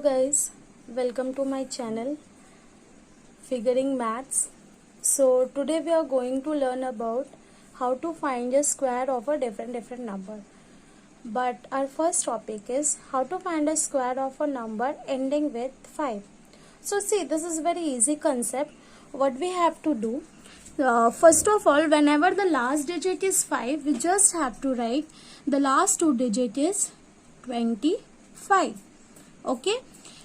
guys, welcome to my channel Figuring Maths. So today we are going to learn about how to find a square of a different number. But our first topic is how to find a square of a number ending with 5. So see, this is very easy concept. What we have to do, first of all, whenever the last digit is 5, we just have to write the last two digit is 25. Okay,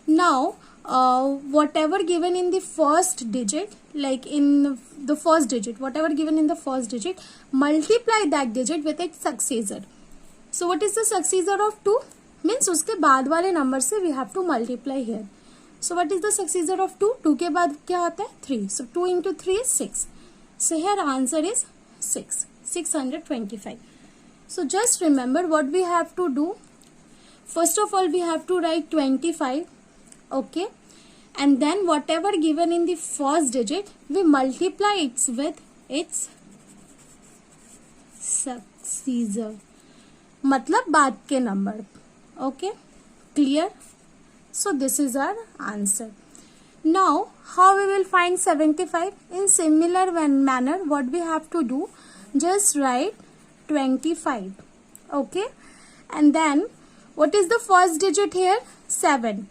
now whatever given in the first digit, like in the first digit, whatever given in the first digit, multiply that digit with its successor. So what is the successor of 2? Means उसके बाद वाले number से we have to multiply here. So what is the successor of 2? 2 के बाद क्या आता है? 3. So 2 into 3 is 6. So here answer is 6. 625. So just remember what we have to do. First of all, we have to write 25, okay, and then whatever given in the first digit, we multiply it with its successor, मतलब बाद के number, okay, clear? So this is our answer. Now, how we will find 75? In similar manner, what we have to do, just write 25, okay, and then what is the first digit here? 7.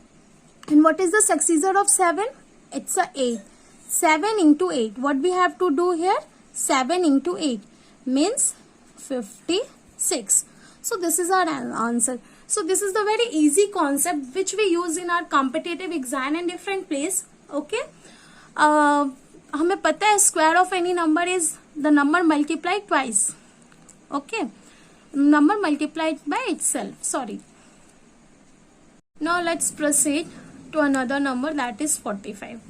And what is the successor of 7? It's a 8. 7 into 8. What we have to do here? 7 into 8 means 56. So this is our answer. So this is the very easy concept which we use in our competitive exam and different place. Okay. हमें पता है square of any number is the number multiplied twice. Okay. Number multiplied by itself. Sorry. Now let's proceed to another number, that is 45.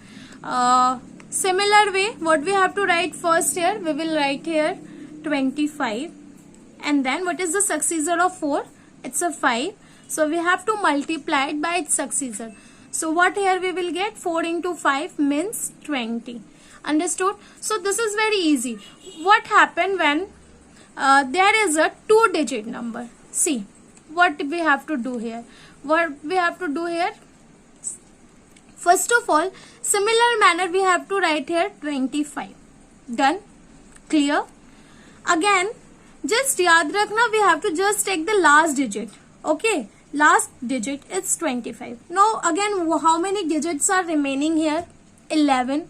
Similar way, what we have to write first here, we will write here 25, and then what is the successor of 4? It's a 5. So we have to multiply it by its successor. So what here we will get? 4 into 5 means 20. Understood? So this is very easy. What happened when there is a 2-digit number? See what we have to do here. What we have to do here? First of all, similar manner we have to write here 25. Done? Clear? Again, just याद रखना, we have to just take the last digit. Okay? Last digit is 25. Now again, how many digits are remaining here? 11.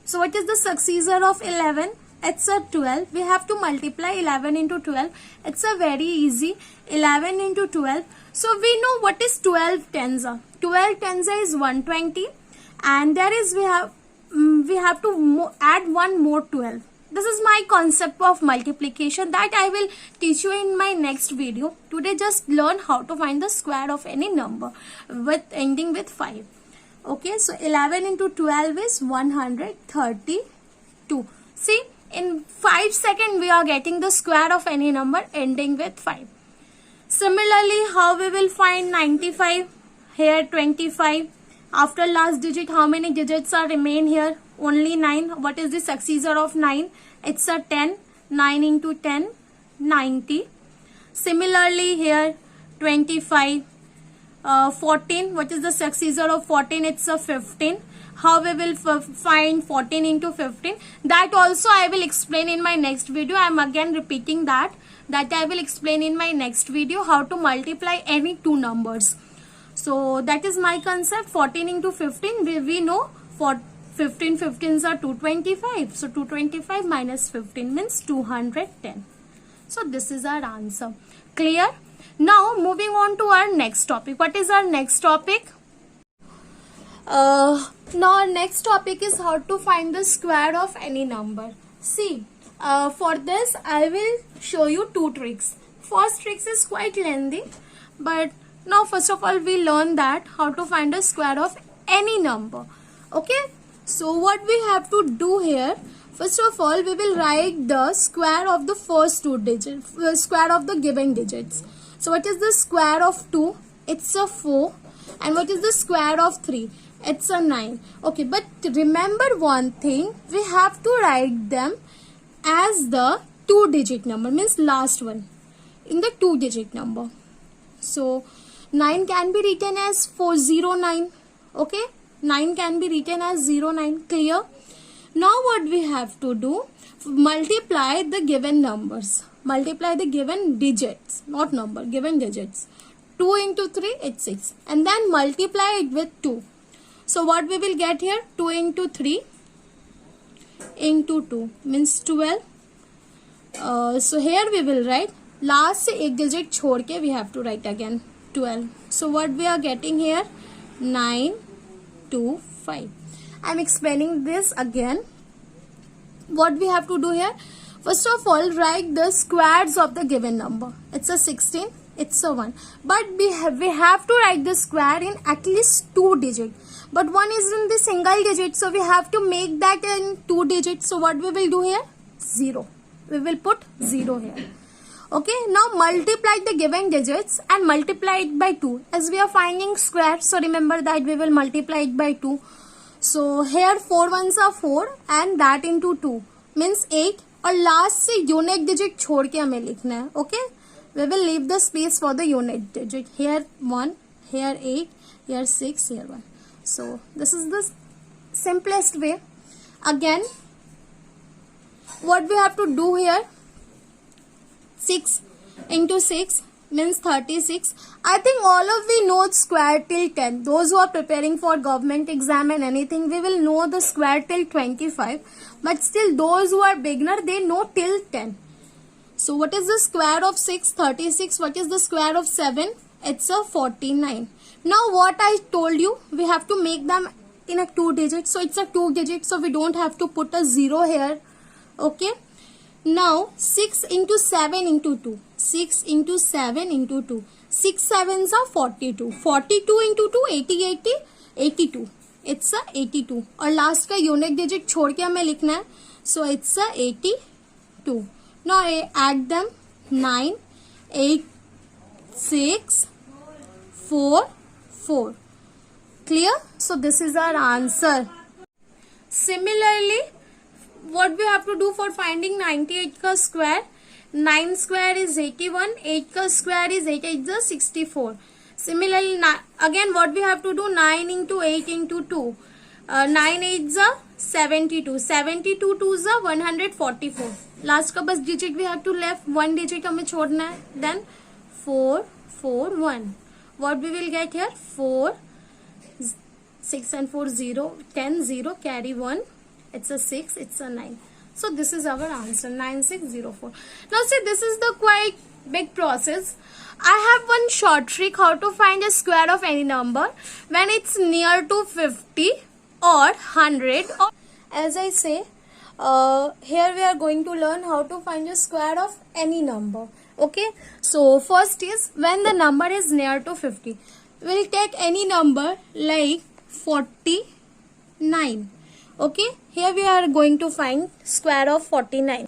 So what is the successor of 11? It's a 12. We have to multiply 11 into 12. It's a very easy. 11 into 12. So we know what is 12 tens are. 12 tens is 120, and there is we have to add one more 12. This is my concept of multiplication that I will teach you in my next video. Today just learn how to find the square of any number with ending with 5. Okay, so 11 into 12 is 132. See, in 5 seconds we are getting the square of any number ending with 5. Similarly, how we will find 95? Here 25. After last digit, how many digits are remain here? Only 9. What is the successor of 9? It's a 10. 9 into 10, 90. Similarly, here 25. 14. What is the successor of 14? It's a 15. How we will find 14 into 15? That also I will explain in my next video. I am again repeating that I will explain in my next video how to multiply any two numbers. So that is my concept. 14 into 15, we know for 15 15s are 225. So 225 minus 15 means 210. So this is our answer. Clear? Now moving on to our next topic. What is our next topic? Now our next topic is how to find the square of any number. See, for this I will show you two tricks. First trick is quite lengthy, but now first of all we learn that how to find a square of any number. Okay, so what we have to do here, first of all we will write the square of the first two digits, square of the given digits. So what is the square of 2? It's a 4. And what is the square of 3? It's a 9. Okay, but remember one thing, we have to write them as the 2-digit number, means last one in the 2-digit number. So 9 can be written as 409. Okay, 9 can be written as 09. Clear? Now what we have to do, multiply the given numbers, multiply the given digits, not number, given digits. 2 into 3, it's 6, and then multiply it with 2. So what we will get here, 2 into 3 into 2 means 12. So here we will write, last से एक digit छोड़ के we have to write again 12. So what we are getting here, 925. I am explaining this again. What we have to do here, first of all, write the squares of the given number. It's a 16, it's a 1, but we have to write the square in at least 2 digits, but 1 is in the single digit, so we have to make that in 2 digits. So what we will do here, 0. We will put 0 here. Okay, now multiply the given digits and multiply it by 2. As we are finding square, so remember that we will multiply it by 2. So here 4 ones are 4 and that into 2 means 8, और last से unit digit छोड़ के हमें लिखना है. Okay, we will leave the space for the unit digit. here 1, here 8, here 6, here 1. So this is the simplest way. Again, what we have to do here, 6 into 6 means 36. I think all of we know square till 10. Those who are preparing for government exam and anything, we will know the square till 25. But still, those who are beginner, they know till 10. So what is the square of 6? 36. What is the square of 7? It's a 49. Now what I told you, we have to make them in a 2 digit. So it's a 2 digit. So we don't have to put a 0 here. Okay. Now 6 into 7 into 2. 6 into 7 into 2. 6 sevens are 42. 42 into 2, 80, 80, 82. It's a 82. और last का unit digit छोड़ के हमें लिखना है. So it's a 82. Now add them. 9, 8, 6, 4, 4. Clear? So this is our answer. Similarly, what we have to do for finding 98 का square, 9 square is 81, 8 का square is 8 8 is 64. Similarly, again what we have to do, 9 into 8 into 2, 9 8 is 72, 72 2 is 144. Last का बस digit we have to left, 1 digit हमें छोड़ना है. Then 4 4 1. What we will get here, 4 6 and 4 0, 10 0, carry 1. It's a 6, it's a 9. So this is our answer, 9604. Now see, this is the quite big process. I have one short trick how to find a square of any number when it's near to 50 or 100. Or as I say, here we are going to learn how to find a square of any number. Okay, so first is when the number is near to 50. We'll take any number like 49. Okay, here we are going to find square of 49.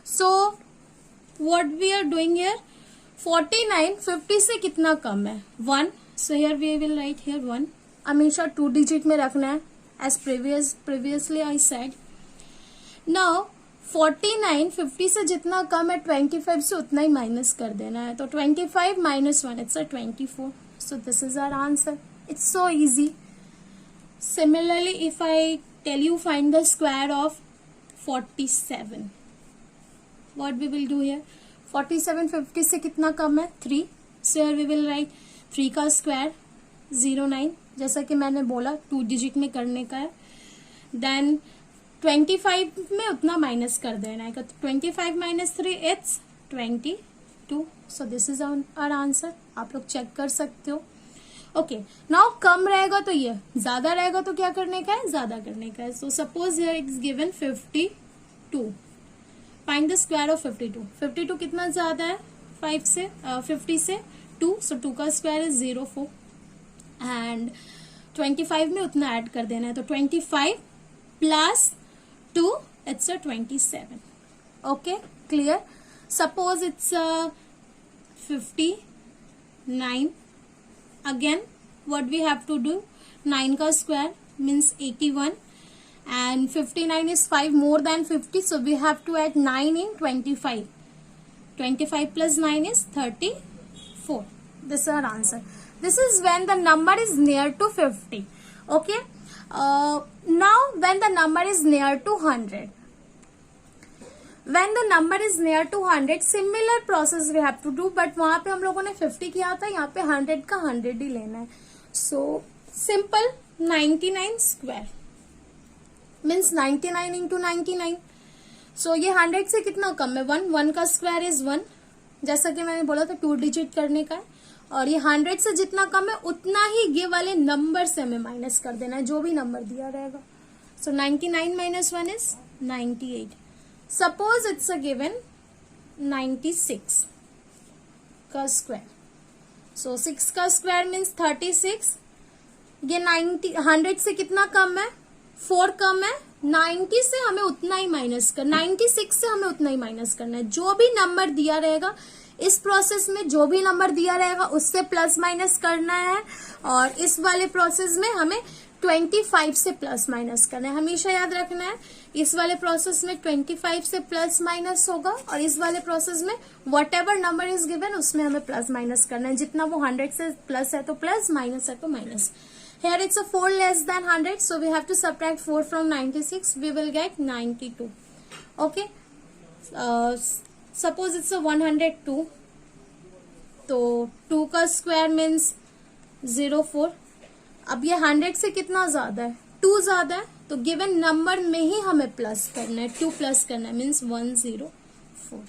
So what we are doing here, 49 50 से कितना कम है, 1. So here we will write here 1. हमेशा 2 digit में रखना है, as previously I said. Now 49 50 से जितना कम है 25 से उतना ही माइनस कर देना है. तो 25 minus 1, it's a 24. So this is our answer. It's so easy. Similarly, if I tell you find the square of 47, what we will do here, 47 50 से कितना कम है, 3. So here we will write 3 का square 09, जैसा कि मैंने बोला 2 digit में करने का है. Then 25 में उतना माइनस कर देना है. 25 minus 3, it's 22. So this is our answer. आप लोग चेक कर सकते हो. ओके, नाउ कम रहेगा तो ये, ज्यादा रहेगा तो क्या करने का है, ज्यादा करने का है. So suppose here it's given 52. Find the square of 52. 52 कितना ज्यादा है 5 से 50 से 2. सो 2 का स्क्वायर इज 04 एंड 25 में उतना ऐड कर देना है. तो 25 plus 2, it's 27. Okay, clear. Suppose it's 59. Again, what we have to do, 9 का square means 81 and 59 is 5 more than 50, so we have to add 9 in 25. 25 plus 9 is 34. This is our answer. This is when the number is near to 50. Okay. Now when the number is near to 100. When the number is near to 100, similar process we have to do, but वहां पे हम लोगों ने 50 किया था, यहाँ पे 100 का 100 ही लेना है. So simple, 99 square means 99 into 99. So ये 100 से कितना कम है? 1 का स्क्वायर इज 1, जैसा कि मैंने बोला था 2 डिजिट करने का है, और ये 100 से जितना कम है उतना ही ये वाले नंबर से हमें माइनस कर देना है, जो भी नंबर दिया रहेगा. So 99 minus 1 is 98. Suppose it's a given 96 का स्क्वायर. So 6 का स्क्वायर मीन्स 36. ये 100 से कितना कम है? 4 कम है. 90 से हमें उतना ही माइनस करना, 96 से हमें उतना ही माइनस करना है. जो भी नंबर दिया रहेगा इस प्रोसेस में, जो भी नंबर दिया रहेगा उससे प्लस माइनस करना है, और इस वाले प्रोसेस में हमें 25 से प्लस माइनस करना है. हमेशा याद रखना है, इस वाले प्रोसेस में 25 से प्लस माइनस होगा, और इस वाले प्रोसेस में what ever number is given उसमें हमें प्लस माइनस करना है. जितना वो 100 से प्लस है तो प्लस, माइनस है तो minus. Here it's a 4 less than 100, so we have to subtract 4 from 96. We will get 92. Okay. Suppose it's a 102. तो 2 का स्क्वायर मीन्स 04. अब ये 100 से कितना ज्यादा है? 2 ज्यादा है, तो गिवन नंबर में ही हमें प्लस करना है, 2 प्लस करना है मीन्स 104.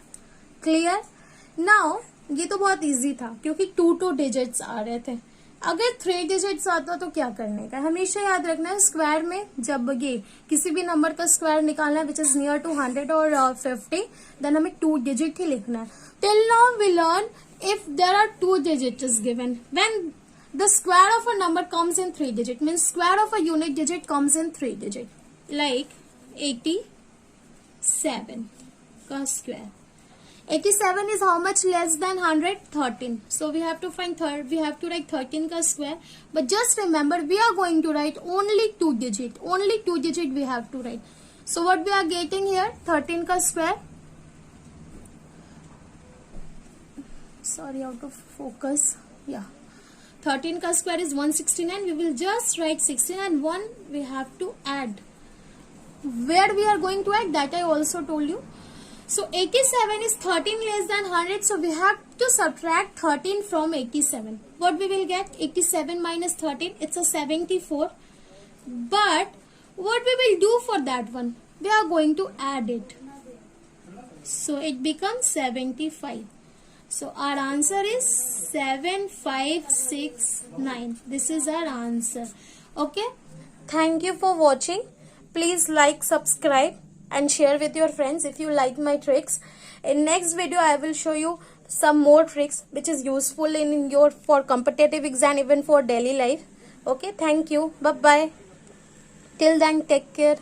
क्लियर? नाउ ये तो बहुत इजी था क्योंकि 2 डिजिट्स आ रहे थे. अगर 3 डिजिट्स आता तो क्या करने का? हमेशा याद रखना है, स्क्वायर में जब ये किसी भी नंबर का स्क्वायर निकालना है विच इज नियर टू 100 और 50, देन हमें 2 डिजिट ही लिखना है. Till now we learn if there are 2 digit is given, when the square of a number comes in 3 digit, means square of a unit digit comes in 3 digit, like 87 का square. 87 is how much less than 100? 13. So we have to find we have to write 13 का square, but just remember we are going to write only 2 digit, only 2 digit we have to write. So what we are getting here? 13 का square, sorry out of focus, yeah, 13 का square is 169. We will just write 16 and 1 we have to add. Where we are going to add, that I also told you. So 87 is 13 less than 100, so we have to subtract 13 from 87. What we will get? 87 minus 13, it's a 74. But what we will do for that one? We are going to add it. So it becomes 75. So our answer is 7569. This is our answer. Okay. Thank you for watching. Please like, subscribe and share with your friends if you like my tricks. In next video I will show you some more tricks which is useful in your for competitive exam, even for daily life. Okay. Thank you. Bye bye. Till then, take care.